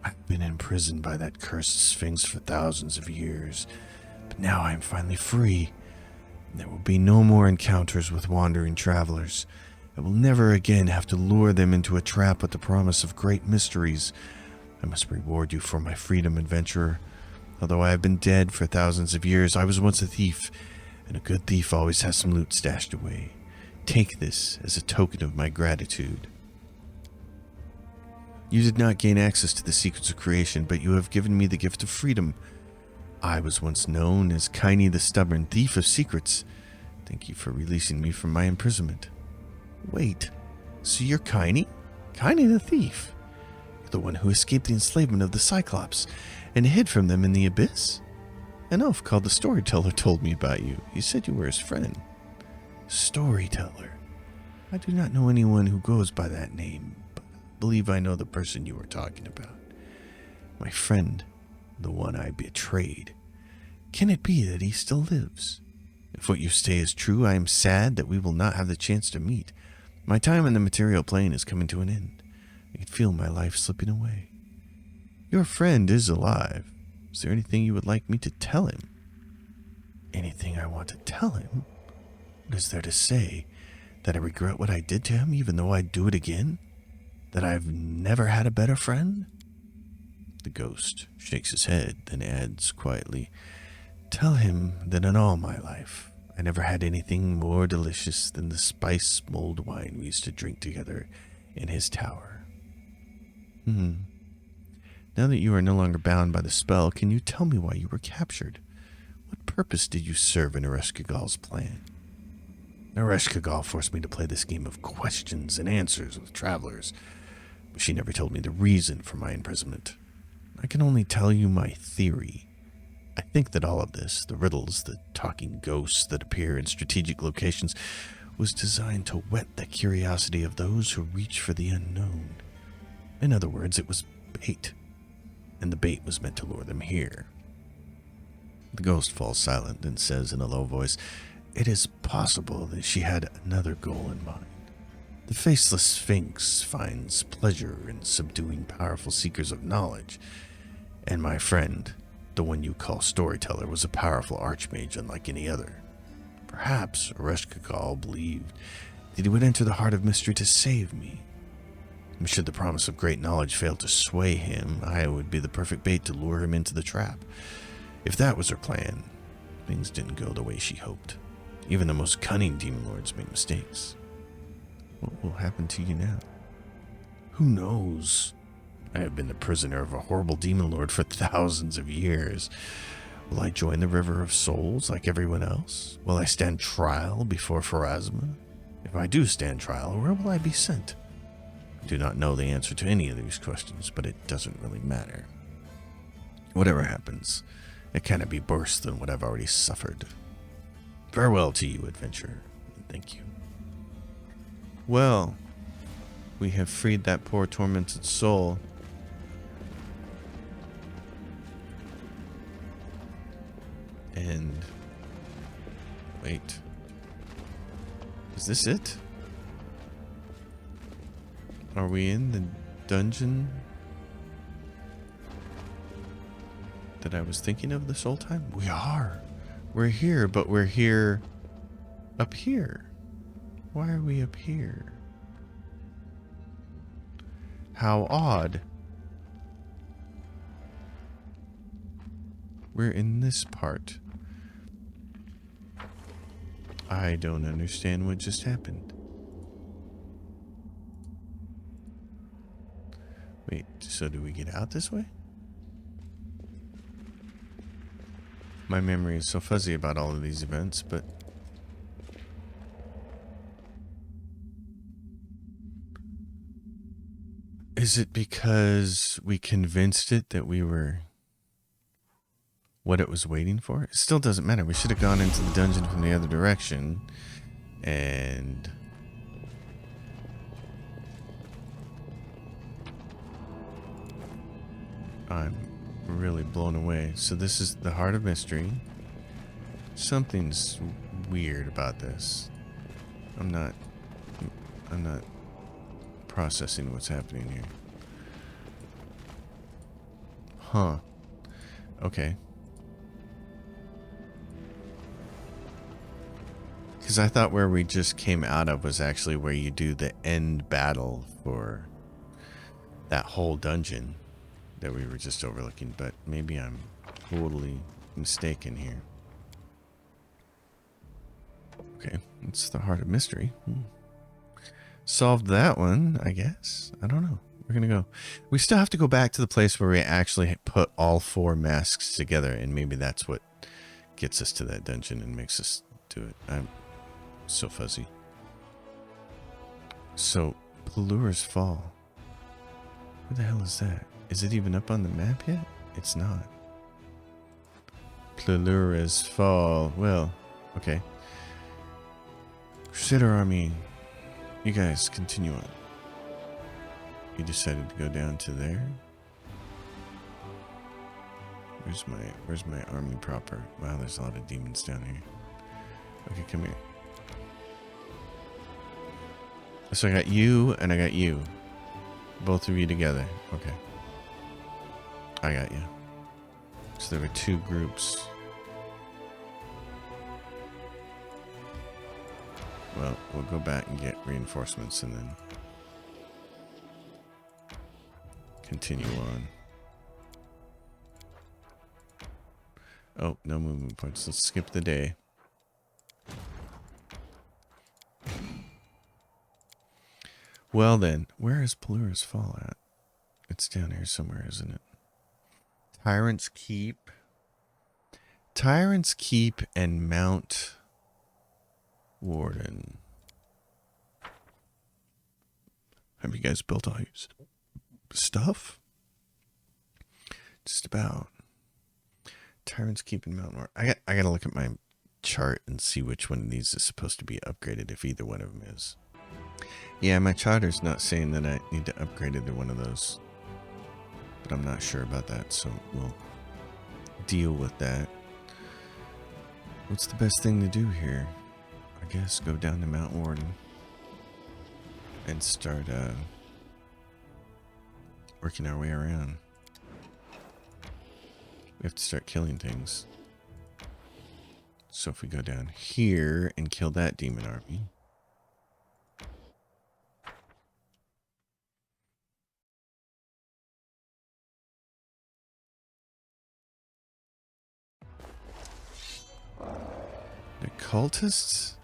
I've been imprisoned by that cursed Sphinx for thousands of years, but now I am finally free. There will be no more encounters with wandering travelers. I will never again have to lure them into a trap with the promise of great mysteries. I must reward you for my freedom, adventurer. Although I have been dead for thousands of years, I was once a thief, and a good thief always has some loot stashed away. Take this as a token of my gratitude. You did not gain access to the secrets of creation, but you have given me the gift of freedom. I was once known as Kaini the Stubborn, thief of secrets. Thank you for releasing me from my imprisonment. Wait, so you're Kaini? Kaini the thief? You're the one who escaped the enslavement of the Cyclops and hid from them in the abyss? An elf called the Storyteller told me about you. He said you were his friend. Storyteller? I do not know anyone who goes by that name, but I believe I know the person you are talking about. My friend, the one I betrayed. Can it be that he still lives? If what you say is true, I am sad that we will not have the chance to meet. My time in the material plane is coming to an end. I can feel my life slipping away. Your friend is alive. Is there anything you would like me to tell him? Anything I want to tell him? What is there to say? That I regret what I did to him, even though I'd do it again? That I've never had a better friend? The ghost shakes his head, then adds quietly, Tell him that in all my life, I never had anything more delicious than the spice mulled wine we used to drink together in his tower. Now that you are no longer bound by the spell, can you tell me why you were captured? What purpose did you serve in Ereshkigal's plan? Ereshkigal forced me to play this game of questions and answers with travelers, but she never told me the reason for my imprisonment. I can only tell you my theory. I think that all of this, the riddles, the talking ghosts that appear in strategic locations, was designed to whet the curiosity of those who reach for the unknown. In other words, it was bait, and the bait was meant to lure them here. The ghost falls silent and says in a low voice, It is possible that she had another goal in mind. The faceless Sphinx finds pleasure in subduing powerful seekers of knowledge, and my friend, the one you call Storyteller, was a powerful archmage unlike any other. Perhaps Ereshkigal believed that he would enter the heart of mystery to save me. And should the promise of great knowledge fail to sway him, I would be the perfect bait to lure him into the trap. If that was her plan, things didn't go the way she hoped. Even the most cunning demon lords make mistakes. What will happen to you now? Who knows? I have been the prisoner of a horrible demon lord for thousands of years. Will I join the River of Souls like everyone else? Will I stand trial before Pharasma? If I do stand trial, where will I be sent? I do not know the answer to any of these questions, but it doesn't really matter. Whatever happens, it cannot be worse than what I've already suffered. Farewell to you, adventurer, and thank you. Well, we have freed that poor tormented soul. And wait, is this it? Are we in the dungeon that I was thinking of this whole time? We are. We're here, but we're here up here. Why are we up here? How odd. We're in this part. I don't understand what just happened. Wait, so do we get out this way? My memory is so fuzzy about all of these events, but Is it because we convinced it that we were what it was waiting for? It still doesn't matter. We should have gone into the dungeon from the other direction. And I'm really blown away. So this is the Heart of Mystery. Something's weird about this. I'm not processing what's happening here. Huh. Okay. Because I thought where we just came out of was actually where you do the end battle for that whole dungeon that we were just overlooking, but maybe I'm totally mistaken here. Okay, it's the Heart of Mystery. Solved that one, I guess. I don't know. We're gonna go. We still have to go back to the place where we actually put all 4 masks together, and maybe that's what gets us to that dungeon and makes us do it. I'm so fuzzy. So, Pelura's Fall. Where the hell is that? Is it even up on the map yet? It's not. Pelura's Fall. Well, okay. Crusader Army. You guys continue on. You decided to go down to there? Where's my army proper? Wow, there's a lot of demons down here. Okay, come here. So I got you and I got you. Both of you together. Okay. I got you. So there were 2 groups. Well, we'll go back and get reinforcements and then continue on. Oh, no movement points. Let's skip the day. Well then, where is Pelura's Fall at? It's down here somewhere, isn't it? Tyrant's Keep. Tyrant's Keep and Mount Warden. Have you guys built all your stuff? Just about. Tyrant's Keep and Mount Warden. I gotta look at my chart and see which one of these is supposed to be upgraded, if either one of them is. Yeah, my charter's not saying that I need to upgrade either one of those. But I'm not sure about that, so we'll deal with that. What's the best thing to do here? I guess go down to Mount Warden and start working our way around. We have to start killing things. So if we go down here and kill that demon army. The cultists?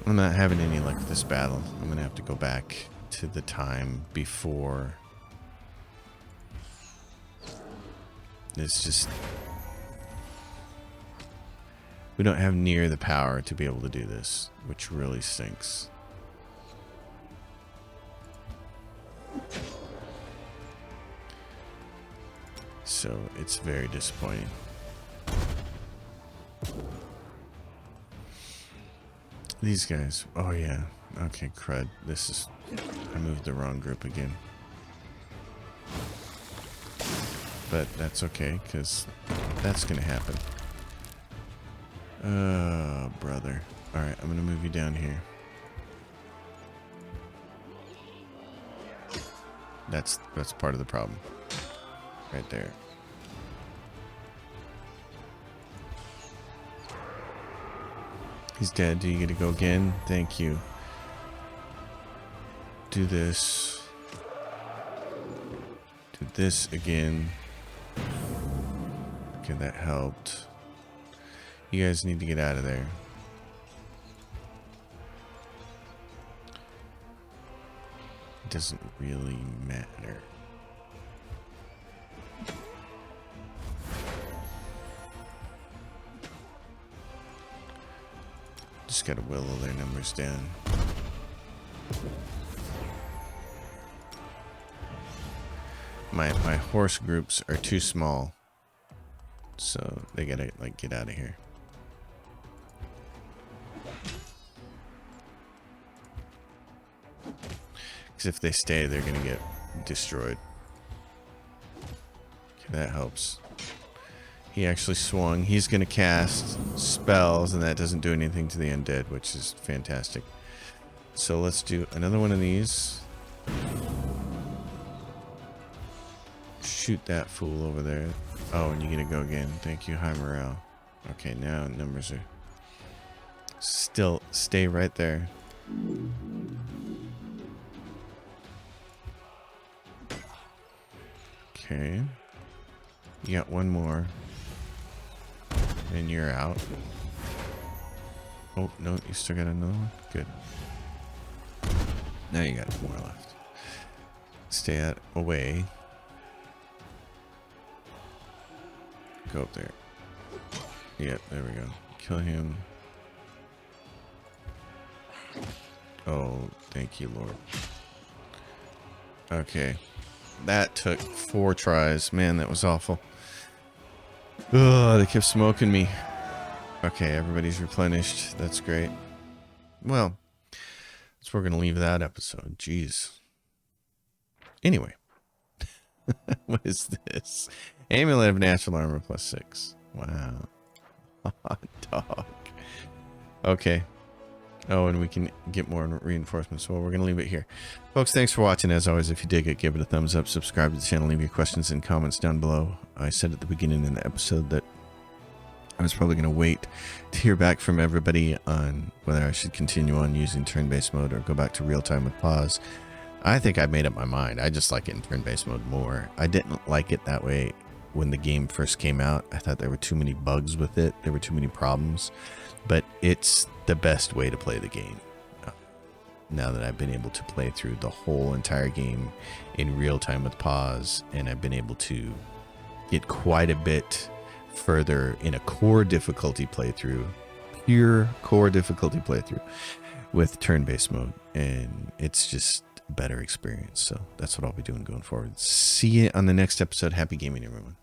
I'm not having any luck with this battle. I'm going to have to go back to the time before. It's just... we don't have near the power to be able to do this, which really stinks. So it's very disappointing. These guys. Oh yeah. Okay, crud. This is... I moved the wrong group again. But that's okay, because that's going to happen. Oh, brother. Alright, I'm going to move you down here. That's part of the problem. Right there. He's dead. Do you get to go again? Thank you. Do this. Do this again. Okay, that helped. You guys need to get out of there. It doesn't really matter. Just gotta whittle their numbers down. My horse groups are too small, so they gotta like get out of here. Because if they stay, they're gonna get destroyed. Okay, that helps. He actually swung. He's gonna cast spells, and that doesn't do anything to the undead, which is fantastic. So let's do another one of these. Shoot that fool over there. Oh, and you're gonna go again. Thank you, high morale. Okay, now numbers are still stay right there. Okay. You got one more. And you're out. Oh, no, you still got another one? Good. Now you got more left. Stay away. Go up there. Yep, there we go. Kill him. Oh, thank you, Lord. Okay. That took 4 tries. Man, that was awful. Ugh, they kept smoking me. Okay, everybody's replenished. That's great. Well, that's where we're going to leave that episode. Jeez. Anyway. What is this? Amulet of natural armor +6. Wow. Hot dog. Okay. Oh, and we can get more reinforcements. Well, we're going to leave it here. Folks, thanks for watching. As always, if you dig it, give it a thumbs up. Subscribe to the channel. Leave your questions and comments down below. I said at the beginning of the episode that I was probably going to wait to hear back from everybody on whether I should continue on using turn-based mode or go back to real-time with pause. I think I made up my mind. I just like it in turn-based mode more. I didn't like it that way when the game first came out. I thought there were too many bugs with it. There were too many problems. But it's the best way to play the game. Now that I've been able to play through the whole entire game in real time with pause, and I've been able to get quite a bit further in a core difficulty playthrough, pure core difficulty playthrough with turn-based mode, and it's just a better experience. So that's what I'll be doing going forward. See you on the next episode. Happy gaming, everyone.